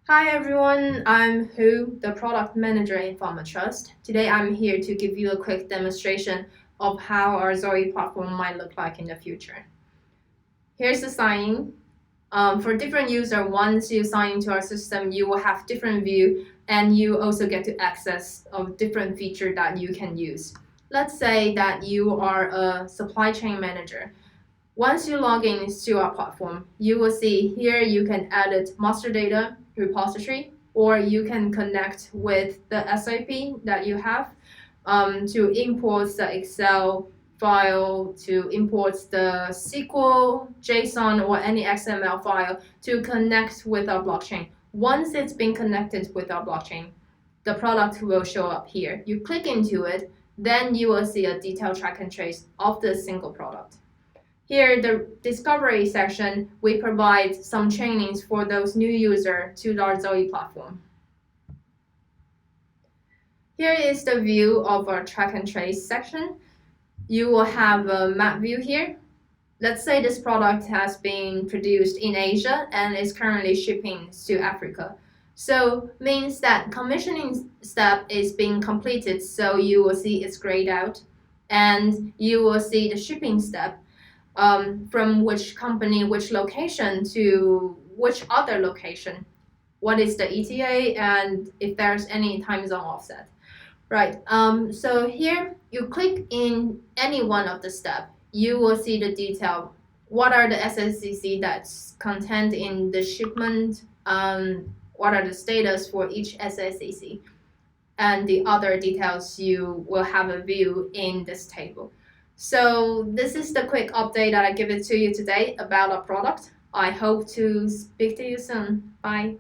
Hi everyone, I'm Hu, the product manager in FarmaTrust. Today I'm here to give you a quick demonstration of how our Zoi platform might look like in the future. Here's the sign-in. For different user, once you sign into our system, you will have different view and you also get to access of different feature that you can use. Let's say that you are a supply chain manager. Once you log in to our platform, you will see here you can edit master data repository, or you can connect with the SAP that you have to import the Excel file, to import the SQL, JSON, or any XML file to connect with our blockchain. Once it's been connected with our blockchain, the product will show up here. You click into it, then you will see a detailed track and trace of the single product. Here, the discovery section, we provide some trainings for those new users to our Zoi platform. Here is the view of our track and trace section. You will have a map view here. Let's say this product has been produced in Asia and is currently shipping to Africa. So means that commissioning step is being completed, so you will see it's grayed out, and you will see the shipping step from which company, which location to which other location, what is the ETA, and if there's any time zone offset. Right, so here you click in any one of the steps, you will see the detail. What are the SSCC that's contained in the shipment? What are the status for each SSCC? And the other details you will have a view in this table. So this is the quick update that I give it to you today about our product. I hope to speak to you soon. Bye.